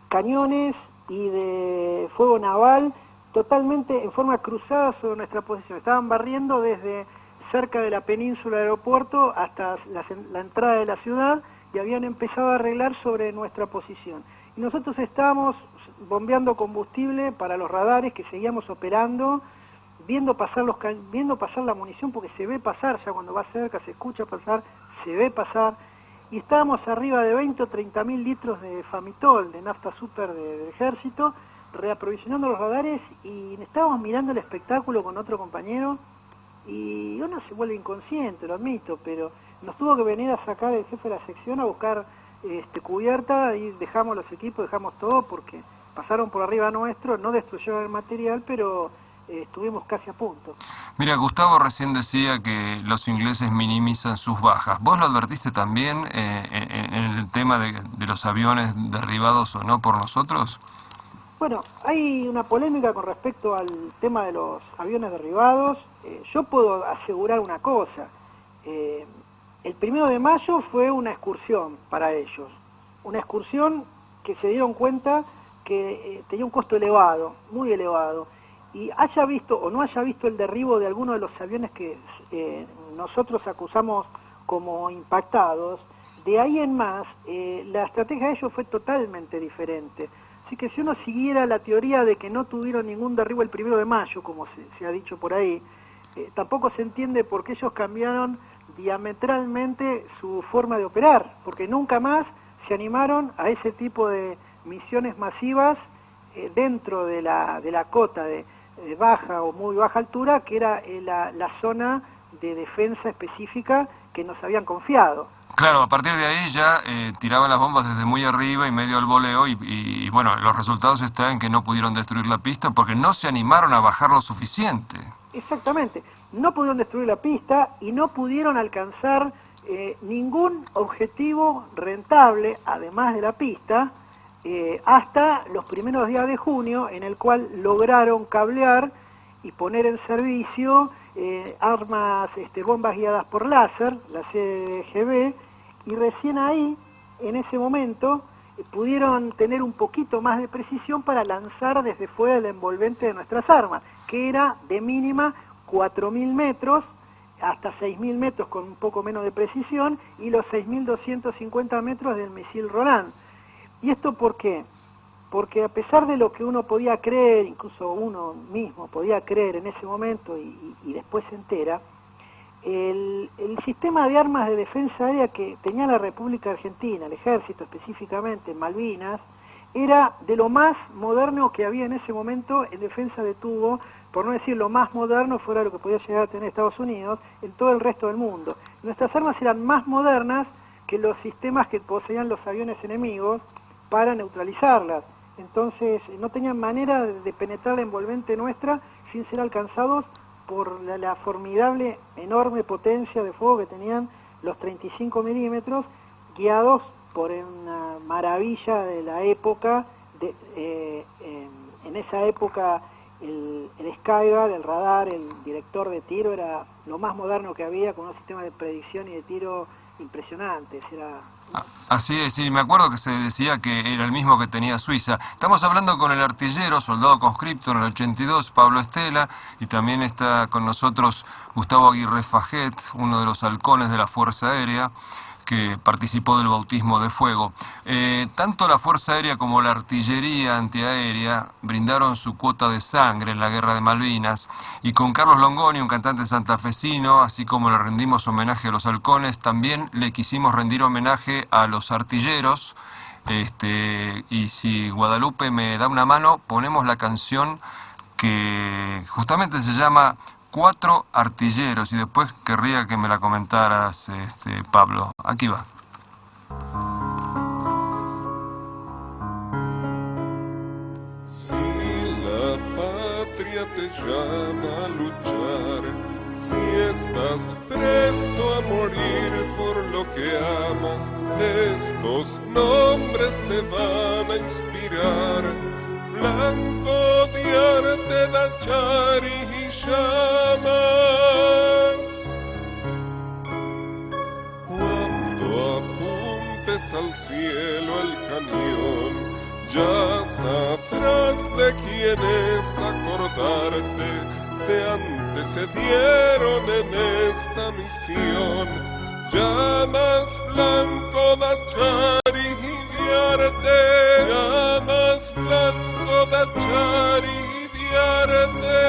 cañones y de fuego naval totalmente en forma cruzada sobre nuestra posición. Estaban barriendo desde cerca de la península del aeropuerto hasta la entrada de la ciudad y habían empezado a arreglar sobre nuestra posición. Y nosotros estábamos bombeando combustible para los radares que seguíamos operando, viendo pasar la munición, porque se ve pasar, ya cuando va cerca se escucha pasar, se ve pasar, y estábamos arriba de 20 o 30 mil litros de Famitol, de nafta súper del ejército, reaprovisionando los radares, y estábamos mirando el espectáculo con otro compañero, y uno se vuelve inconsciente, lo admito, pero nos tuvo que venir a sacar el jefe de la sección a buscar cubierta, y dejamos los equipos, dejamos todo, porque pasaron por arriba nuestro, no destruyeron el material, pero estuvimos casi a punto. Mira, Gustavo recién decía que los ingleses minimizan sus bajas. ¿Vos lo advertiste también en el tema de los aviones derribados o no por nosotros? Bueno, hay una polémica con respecto al tema de los aviones derribados. Yo puedo asegurar una cosa. El 1 de mayo fue una excursión para ellos. Una excursión que se dieron cuenta que tenía un costo elevado, muy elevado. Y haya visto o no haya visto el derribo de alguno de los aviones que nosotros acusamos como impactados, de ahí en más, la estrategia de ellos fue totalmente diferente. Así que si uno siguiera la teoría de que no tuvieron ningún derribo el 1 de mayo, como se ha dicho por ahí, tampoco se entiende por qué ellos cambiaron diametralmente su forma de operar, porque nunca más se animaron a ese tipo de misiones masivas dentro de la cota de baja o muy baja altura, que era la zona de defensa específica que nos habían confiado. Claro, a partir de ahí ya tiraban las bombas desde muy arriba y medio al voleo y bueno, los resultados están en que no pudieron destruir la pista porque no se animaron a bajar lo suficiente. Exactamente, no pudieron destruir la pista y no pudieron alcanzar ningún objetivo rentable, además de la pista, hasta los primeros días de junio, en el cual lograron cablear y poner en servicio armas, bombas guiadas por láser, la CGB, y recién ahí, en ese momento, pudieron tener un poquito más de precisión para lanzar desde fuera el envolvente de nuestras armas, que era de mínima 4.000 metros, hasta 6.000 metros con un poco menos de precisión, y los 6.250 metros del misil Roland. ¿Y esto por qué? Porque a pesar de lo que uno podía creer, incluso uno mismo podía creer en ese momento y después se entera, el sistema de armas de defensa aérea que tenía la República Argentina, el ejército específicamente, en Malvinas, era de lo más moderno que había en ese momento en defensa de tubo, por no decir lo más moderno fuera de lo que podía llegar a tener Estados Unidos, en todo el resto del mundo. Nuestras armas eran más modernas que los sistemas que poseían los aviones enemigos para neutralizarlas. Entonces no tenían manera de penetrar la envolvente nuestra sin ser alcanzados por la formidable, enorme potencia de fuego que tenían los 35 milímetros, guiados por una maravilla de la época. En esa época el Skyguard, el radar, el director de tiro era lo más moderno que había, con un sistema de predicción y de tiro impresionantes. Era... Así es, sí, me acuerdo que se decía que era el mismo que tenía Suiza. Estamos hablando con el artillero, soldado conscripto en el 82, Pablo Estela, y también está con nosotros Gustavo Aguirre Faget, uno de los halcones de la Fuerza Aérea, que participó del bautismo de fuego. Tanto la Fuerza Aérea como la artillería antiaérea brindaron su cuota de sangre en la Guerra de Malvinas, y con Carlos Longoni, un cantante santafesino, así como le rendimos homenaje a los halcones, también le quisimos rendir homenaje a los artilleros. Y si Guadalupe me da una mano, ponemos la canción que justamente se llama Cuatro Artilleros, y después querría que me la comentaras, Pablo. Aquí va. Si la patria te llama a luchar, si estás presto a morir por lo que amas, estos nombres te van a inspirar. Blanco de arte da chari y llamas. Cuando apuntes al cielo el cañón, ya sabrás de quién es acordarte. De antes se dieron en esta misión. Llamas blanco da chari y de arte. Llamas blanco da chari y de arte.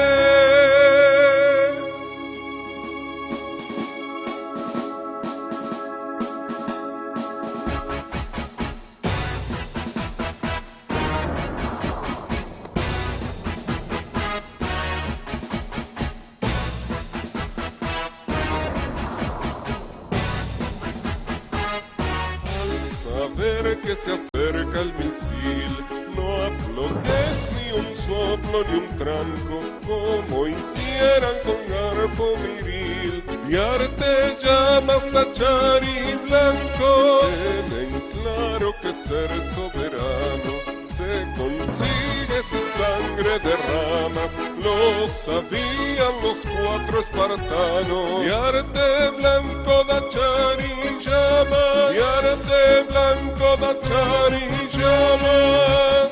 Saber que se acerca el misil, no aflojes ni un soplo ni un tranco, como hicieran con arpo viril. Y arte llamas tachar y blanco, tienen claro que ser soberano se consigue si sangre derramas. Lo sabían los cuatro espartanos. Y arte blanco da char y llama. Y arte blanco da char y llamas.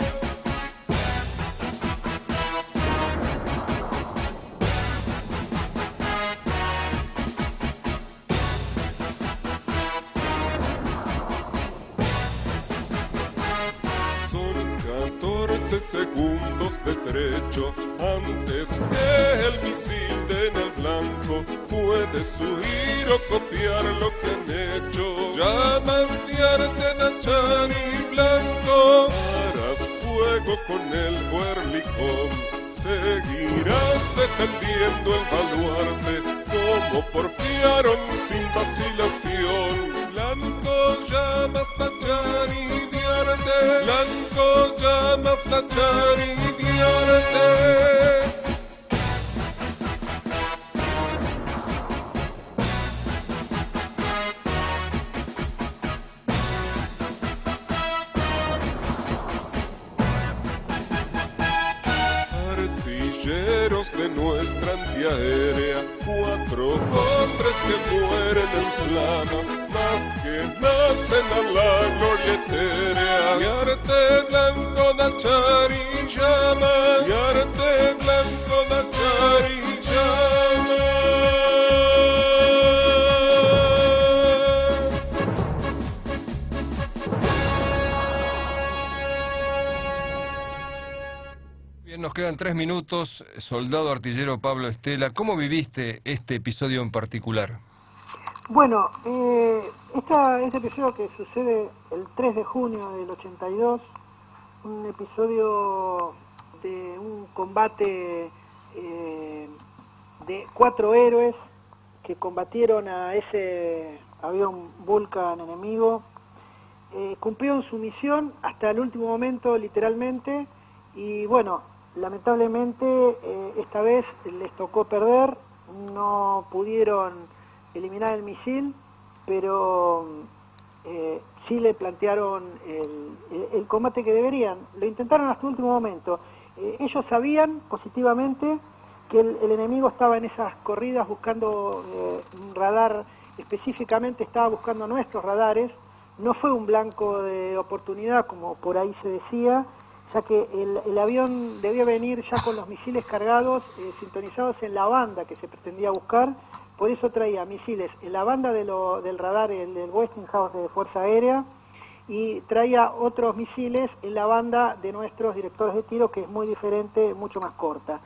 Son 14 segundos de trecho antes que el misil den el blanco. Puedes huir o copiar lo que han hecho. Llamas de arte da char y blanco. Harás fuego con el Huerlicón. Seguirás defendiendo el baluarte como porfiaron sin vacilación. Blanco llamas tachar y de arte. Blanco llamas tachar y de arte. De nuestra antiaérea, 4 hombres que mueren en flamas, más que nacen a la gloria etérea. Y arte blanco da char y llama, y arte blanco da char y llama. Nos quedan 3 minutos. Soldado artillero Pablo Estela, ¿cómo viviste este episodio en particular? Bueno, este episodio que sucede el 3 de junio del 82, un episodio de un combate de 4 héroes que combatieron a ese avión Vulcan enemigo, cumplieron su misión hasta el último momento, literalmente, y bueno, lamentablemente esta vez les tocó perder, no pudieron eliminar el misil, pero sí le plantearon el combate que deberían. Lo intentaron hasta el último momento Ellos sabían positivamente que el enemigo estaba en esas corridas buscando un radar, específicamente estaba buscando nuestros radares. No fue un blanco de oportunidad, como por ahí se decía, ya que el avión debía venir ya con los misiles cargados, sintonizados en la banda que se pretendía buscar. Por eso traía misiles en la banda del radar, el del Westinghouse de Fuerza Aérea, y traía otros misiles en la banda de nuestros directores de tiro, que es muy diferente, mucho más corta.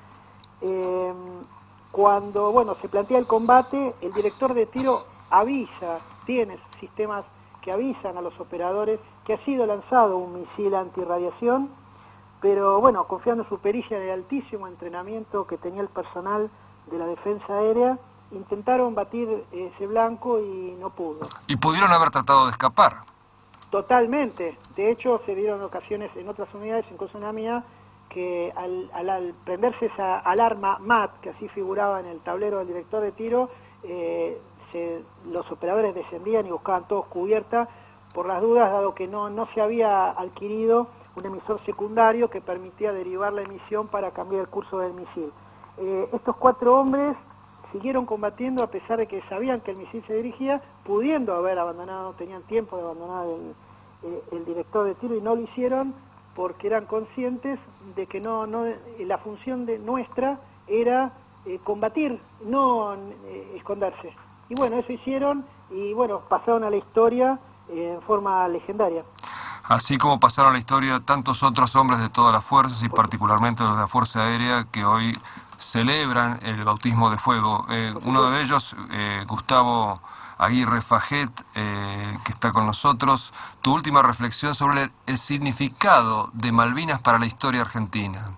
Cuando se plantea el combate, el director de tiro avisa, tiene sistemas que avisan a los operadores que ha sido lanzado un misil antirradiación, pero confiando en su pericia de altísimo entrenamiento que tenía el personal de la defensa aérea, intentaron batir ese blanco y no pudo. Y pudieron haber tratado de escapar. Totalmente. De hecho, se dieron ocasiones en otras unidades, incluso en la mía, que al prenderse esa alarma MAT, que así figuraba en el tablero del director de tiro, los operadores descendían y buscaban todos cubierta por las dudas, dado que no se había adquirido un emisor secundario que permitía derivar la emisión para cambiar el curso del misil. Estos 4 hombres siguieron combatiendo a pesar de que sabían que el misil se dirigía, pudiendo haber abandonado, tenían tiempo de abandonar el director de tiro, y no lo hicieron porque eran conscientes de que la función de nuestra era combatir, no esconderse. Y eso hicieron y pasaron a la historia en forma legendaria. Así como pasaron a la historia tantos otros hombres de todas las fuerzas y particularmente los de la Fuerza Aérea que hoy celebran el bautismo de fuego. Uno de ellos, Gustavo Aguirre Faget, que está con nosotros. Tu última reflexión sobre el significado de Malvinas para la historia argentina.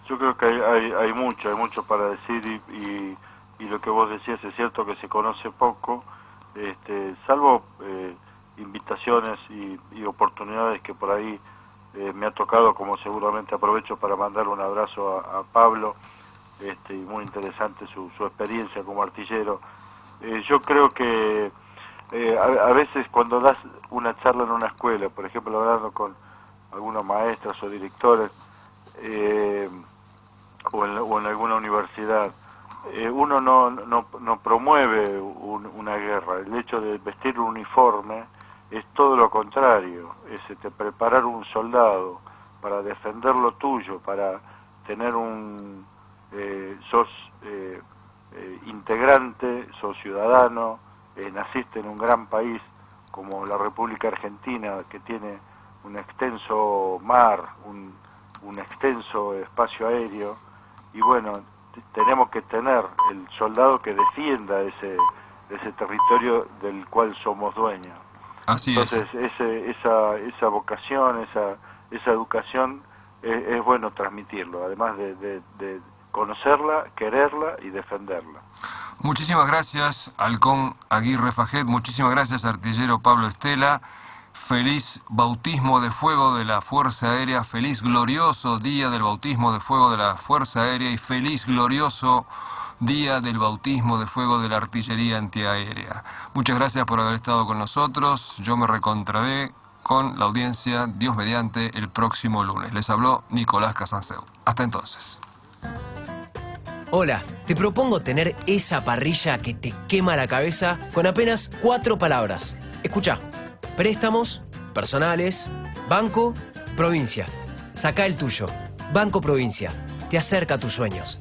Yo creo que hay mucho para decir y lo que vos decías es cierto que se conoce poco, salvo invitaciones y oportunidades que por ahí me ha tocado, como seguramente aprovecho para mandarle un abrazo a Pablo, y muy interesante su experiencia como artillero. Yo creo que a veces cuando das una charla en una escuela, por ejemplo hablando con algunos maestros o directores, o en alguna universidad, uno no promueve una guerra. El hecho de vestir un uniforme es todo lo contrario, es preparar un soldado para defender lo tuyo, para tener sos integrante, sos ciudadano, naciste en un gran país como la República Argentina, que tiene un extenso mar, un extenso espacio aéreo, y tenemos que tener el soldado que defienda ese territorio del cual somos dueños. Así Entonces, esa vocación, esa educación, es bueno transmitirlo, además de conocerla, quererla y defenderla. Muchísimas gracias, Halcón Aguirre Faget. Muchísimas gracias, artillero Pablo Estela. Feliz bautismo de fuego de la Fuerza Aérea, feliz glorioso día del bautismo de fuego de la Fuerza Aérea y feliz glorioso día del bautismo de fuego de la artillería antiaérea. Muchas gracias por haber estado con nosotros. Yo me reencontraré con la audiencia, Dios mediante, el próximo lunes. Les habló Nicolás Casanseu. Hasta entonces. Hola, te propongo tener esa parrilla que te quema la cabeza con apenas 4 palabras. Escuchá: préstamos, personales, banco, provincia. Sacá el tuyo. Banco Provincia. Te acerca a tus sueños.